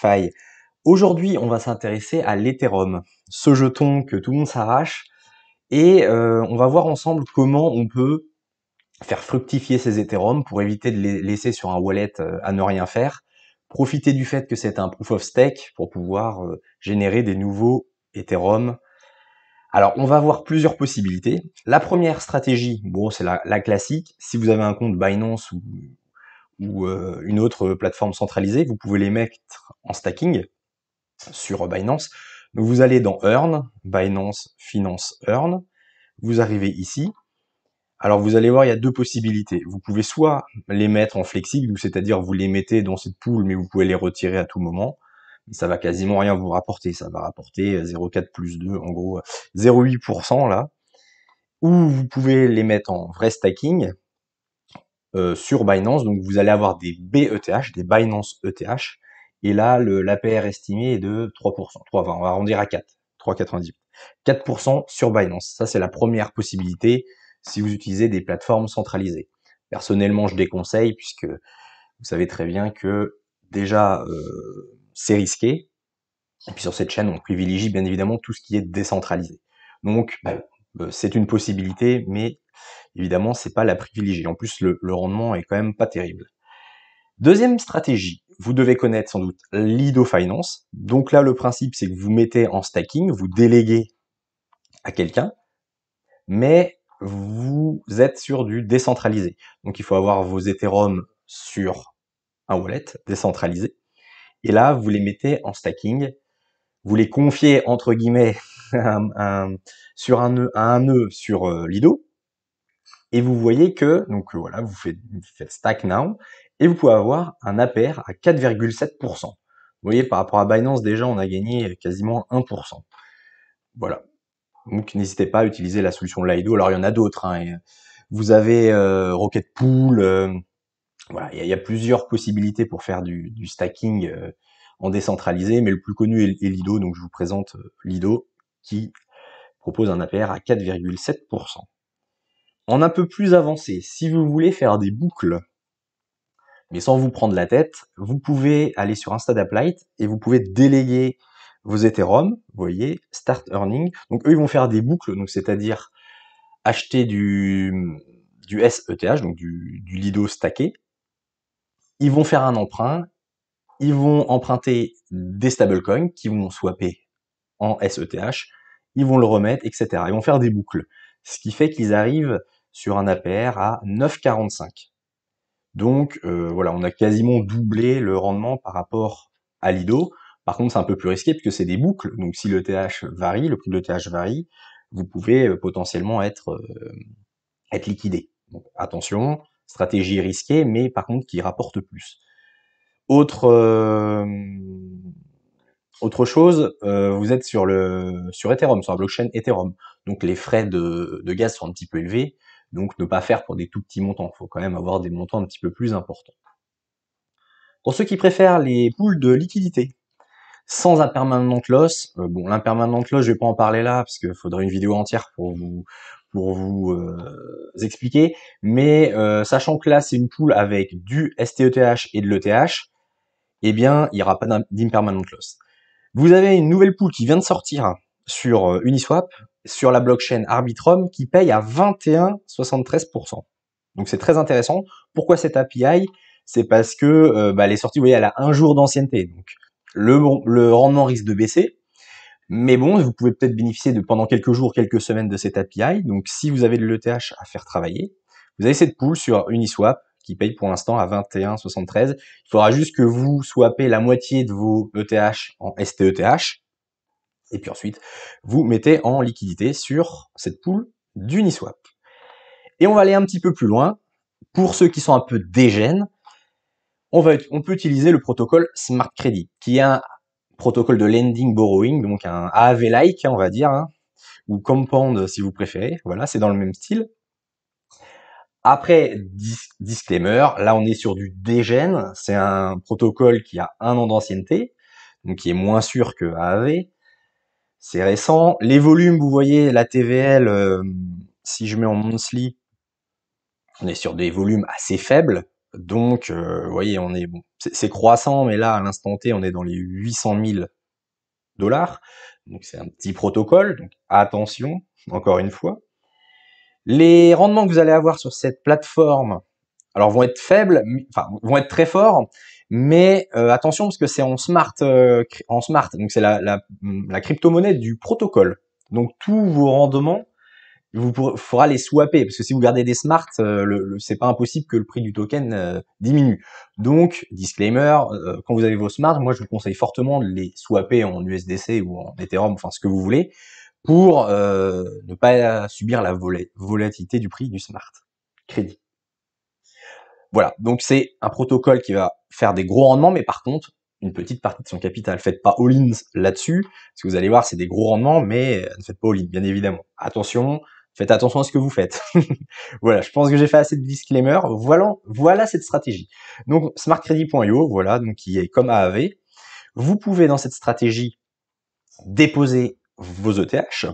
DeFi. Aujourd'hui, on va s'intéresser à l'Ethereum, ce jeton que tout le monde s'arrache, et on va voir ensemble comment on peut faire fructifier ces Ethereum pour éviter de les laisser sur un wallet à ne rien faire, profiter du fait que c'est un proof of stake pour pouvoir générer des nouveaux Ethereum. Alors, on va voir plusieurs possibilités. La première stratégie, bon, c'est la classique. Si vous avez un compte Binance ou une autre plateforme centralisée, vous pouvez les mettre en stacking sur Binance. Donc vous allez dans Earn, Binance Finance Earn, vous arrivez ici. Alors vous allez voir, il y a deux possibilités. Vous pouvez soit les mettre en flexible, c'est-à-dire vous les mettez dans cette pool, mais vous pouvez les retirer à tout moment. Ça va quasiment rien vous rapporter. Ça va rapporter 0,4 plus 2, en gros 0,8% là. Ou vous pouvez les mettre en vrai stacking sur Binance. Donc vous allez avoir des BETH, des Binance ETH. Et là, l'APR estimé est de 3%. On va arrondir à 4, 3,98. 4% sur Binance. Ça, c'est la première possibilité si vous utilisez des plateformes centralisées. Personnellement, je déconseille puisque vous savez très bien que déjà, c'est risqué. Et puis sur cette chaîne, on privilégie bien évidemment tout ce qui est décentralisé. Donc, c'est une possibilité, mais évidemment, c'est pas la privilégiée. En plus, le rendement est quand même pas terrible. Deuxième stratégie, vous devez connaître sans doute Lido Finance. Donc là, le principe, c'est que vous mettez en stacking, vous déléguez à quelqu'un, mais vous êtes sur du décentralisé. Donc il faut avoir vos Ethereum sur un wallet décentralisé. Et là, vous les mettez en stacking, vous les confiez entre guillemets sur un nœud sur Lido. Et vous voyez que, donc voilà, vous faites stack now, et vous pouvez avoir un APR à 4,7%. Vous voyez, par rapport à Binance, déjà, on a gagné quasiment 1%. Voilà. Donc n'hésitez pas à utiliser la solution Lido. Alors il y en a d'autres. Hein. Vous avez Rocket Pool. Voilà, il y a plusieurs possibilités pour faire du stacking en décentralisé, mais le plus connu est Lido. Donc je vous présente Lido qui propose un APR à 4,7%. En un peu plus avancé, si vous voulez faire des boucles, mais sans vous prendre la tête, vous pouvez aller sur InstaDapLight et vous pouvez déléguer vos Ethereum, vous voyez, Start Earning. Donc eux, ils vont faire des boucles, donc c'est-à-dire acheter du SETH, donc du Lido stacké. Ils vont faire un emprunt, ils vont emprunter des stablecoins qui vont swapper en SETH, ils vont le remettre, etc. Ils vont faire des boucles. Ce qui fait qu'ils arrivent sur un APR à 9,45. Donc voilà, on a quasiment doublé le rendement par rapport à Lido. Par contre, c'est un peu plus risqué puisque c'est des boucles. Donc si le TH varie, le prix de l'ETH varie, vous pouvez potentiellement être liquidé. Donc attention, stratégie risquée, mais par contre qui rapporte plus. Autre chose, vous êtes sur Ethereum, sur la blockchain Ethereum. Donc les frais de gaz sont un petit peu élevés. Donc ne pas faire pour des tout petits montants. Il faut quand même avoir des montants un petit peu plus importants. Pour ceux qui préfèrent les pools de liquidité, sans impermanent loss, bon, l'impermanent loss, je vais pas en parler là, parce qu'il faudrait une vidéo entière pour vous expliquer, mais sachant que là, c'est une pool avec du STETH et de l'ETH, eh bien, il n'y aura pas d'impermanent loss. Vous avez une nouvelle pool qui vient de sortir sur Uniswap, sur la blockchain Arbitrum, qui paye à 21,73%. Donc c'est très intéressant. Pourquoi cette API? C'est parce que elle est sortie, vous voyez, elle a un jour d'ancienneté. Donc le rendement risque de baisser. Mais bon, vous pouvez peut-être bénéficier de pendant quelques jours, quelques semaines de cette API. Donc si vous avez de l'ETH à faire travailler, vous avez cette pool sur Uniswap qui paye pour l'instant à 21,73. Il faudra juste que vous swappez la moitié de vos ETH en STETH. Et puis ensuite, vous mettez en liquidité sur cette pool d'Uniswap. Et on va aller un petit peu plus loin. Pour ceux qui sont un peu dégènes, on peut utiliser le protocole Smart Credit, qui est un protocole de lending borrowing, donc un AAV-like, on va dire, hein, ou Compound si vous préférez. Voilà, c'est dans le même style. Après, disclaimer, là on est sur du dégène, c'est un protocole qui a 1 an d'ancienneté, donc qui est moins sûr que AAV. C'est récent. Les volumes, vous voyez, la TVL, si je mets en monthly, on est sur des volumes assez faibles. Donc, vous voyez, on est bon, c'est croissant, mais là, à l'instant T, on est dans les 800 000 $. Donc, c'est un petit protocole. Donc, attention, encore une fois. Les rendements que vous allez avoir sur cette plateforme, alors vont être faibles, enfin vont être très forts, mais attention parce que c'est en smart, donc c'est la crypto-monnaie du protocole. Donc tous vos rendements, faudra les swapper parce que si vous gardez des smart, c'est pas impossible que le prix du token diminue. Donc disclaimer, quand vous avez vos smart, moi je vous conseille fortement de les swapper en USDC ou en Ethereum, enfin ce que vous voulez, pour ne pas subir la volatilité du prix du smart crédit. Voilà, donc c'est un protocole qui va faire des gros rendements, mais par contre, une petite partie de son capital. Faites pas all-in là-dessus, parce que vous allez voir, c'est des gros rendements, mais ne faites pas all-in, bien évidemment. Attention, faites attention à ce que vous faites. Voilà, je pense que j'ai fait assez de disclaimer. Voilà cette stratégie. Donc, smartcredit.io, voilà, donc qui est comme AAV. Vous pouvez, dans cette stratégie, déposer vos ETH.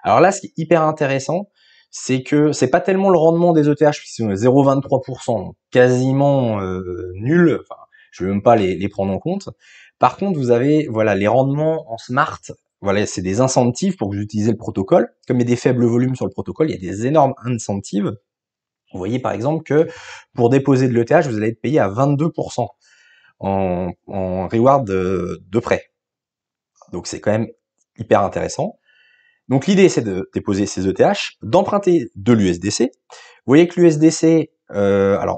Alors là, ce qui est hyper intéressant, c'est que c'est pas tellement le rendement des ETH qui sont 0,23%, quasiment nul. Enfin, je vais même pas les prendre en compte. Par contre, vous avez voilà les rendements en smart. Voilà, c'est des incentives pour que vous utilisez le protocole. Comme il y a des faibles volumes sur le protocole, il y a des énormes incentives. Vous voyez par exemple que pour déposer de l'ETH, vous allez être payé à 22% en reward de prêt. Donc c'est quand même hyper intéressant. Donc l'idée c'est de déposer ces ETH, d'emprunter de l'USDC. Vous voyez que l'USDC, voilà,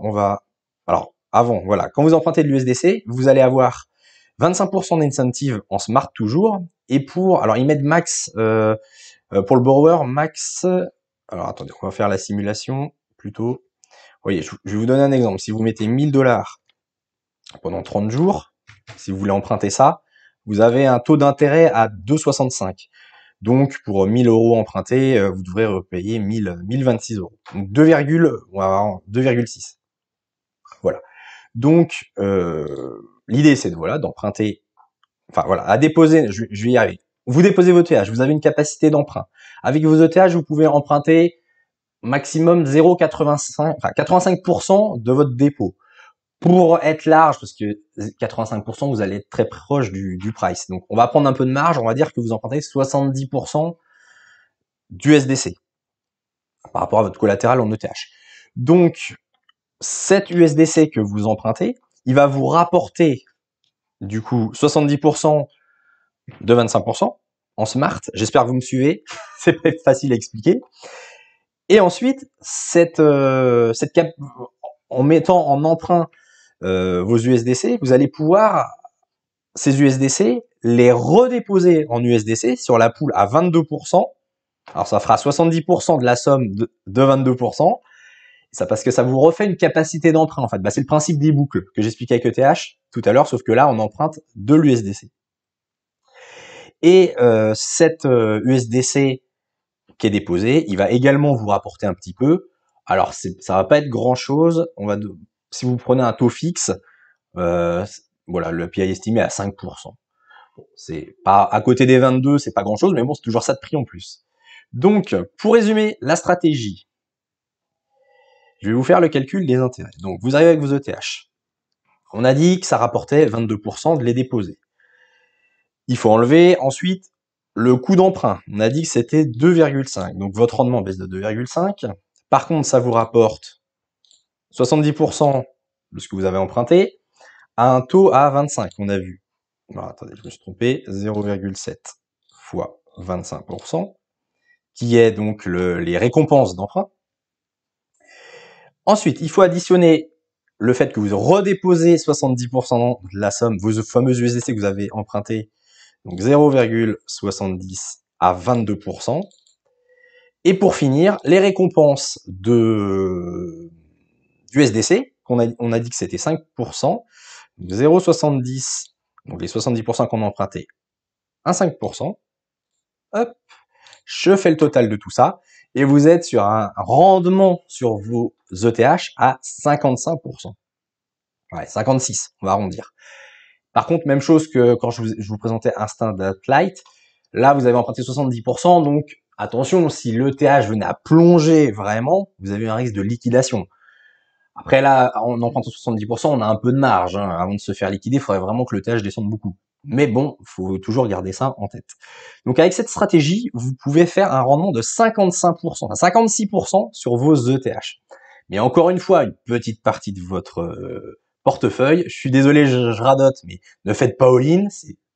quand vous empruntez de l'USDC, vous allez avoir 25% d'incentive en smart toujours, et alors ils mettent max, pour le borrower, max, alors attendez, on va faire la simulation, plutôt. Vous voyez, je vais vous donner un exemple, si vous mettez 1000 $ pendant 30 jours, si vous voulez emprunter ça, vous avez un taux d'intérêt à 2,65. Donc, pour 1000 € empruntés, vous devrez repayer 1026 €. Donc, 2,6. Voilà. Donc, l'idée, c'est d'emprunter, enfin, voilà, à déposer, je vais y arriver. Vous déposez vos ETH, vous avez une capacité d'emprunt. Avec vos ETH, vous pouvez emprunter maximum 0,85, enfin, 85% de votre dépôt. Pour être large, parce que 85%, vous allez être très proche du price. Donc, on va prendre un peu de marge, on va dire que vous empruntez 70% d'USDC par rapport à votre collatéral en ETH. Donc, cet USDC que vous empruntez, il va vous rapporter, du coup, 70% de 25% en smart. J'espère que vous me suivez. C'est pas facile à expliquer. Et ensuite, en mettant en emprunt vos USDC, vous allez pouvoir, ces USDC, les redéposer en USDC sur la pool à 22%. Alors ça fera 70% de la somme de 22%. Ça parce que ça vous refait une capacité d'emprunt en fait. C'est le principe des boucles que j'expliquais avec ETH tout à l'heure, sauf que là on emprunte de l'USDC. Et cette USDC qui est déposée, il va également vous rapporter un petit peu. Alors ça va pas être grand chose. Si vous prenez un taux fixe, voilà, le PI estimé à 5%. Bon, c'est pas à côté des 22, c'est pas grand chose, mais bon, c'est toujours ça de prix en plus. Donc, pour résumer la stratégie, je vais vous faire le calcul des intérêts. Donc, vous arrivez avec vos ETH. On a dit que ça rapportait 22% de les déposer. Il faut enlever ensuite le coût d'emprunt. On a dit que c'était 2,5. Donc, votre rendement baisse de 2,5. Par contre, ça vous rapporte 70% de ce que vous avez emprunté à un taux à 25, on a vu. Alors, attendez, je me suis trompé. 0,7 fois 25%, qui est donc les récompenses d'emprunt. Ensuite, il faut additionner le fait que vous redéposez 70% de la somme, vos fameux USDC que vous avez empruntés, donc 0,70 à 22%. Et pour finir, les récompenses d'USDC, on a dit que c'était 5%, 0,70, donc les 70% qu'on a empruntés, un 5%. Hop, je fais le total de tout ça, et vous êtes sur un rendement sur vos ETH à 55%. Ouais, 56, on va arrondir. Par contre, même chose que quand je vous présentais Instinct Light, là vous avez emprunté 70%, donc attention, si l'ETH venait à plonger vraiment, vous avez un risque de liquidation. Après là, en empruntant 70%, on a un peu de marge, hein. Avant de se faire liquider, il faudrait vraiment que le TH descende beaucoup. Mais bon, faut toujours garder ça en tête. Donc avec cette stratégie, vous pouvez faire un rendement de 55%, enfin 56% sur vos ETH. Mais encore une fois, une petite partie de votre portefeuille, je suis désolé, je radote, mais ne faites pas all-in,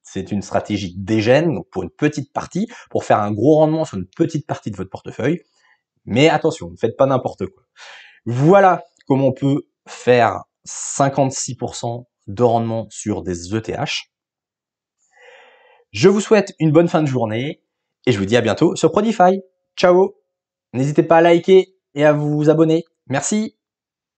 c'est une stratégie dégène, donc pour une petite partie, pour faire un gros rendement sur une petite partie de votre portefeuille. Mais attention, ne faites pas n'importe quoi. Voilà comment on peut faire 56% de rendement sur des ETH. Je vous souhaite une bonne fin de journée et je vous dis à bientôt sur Prodify. Ciao! N'hésitez pas à liker et à vous abonner. Merci!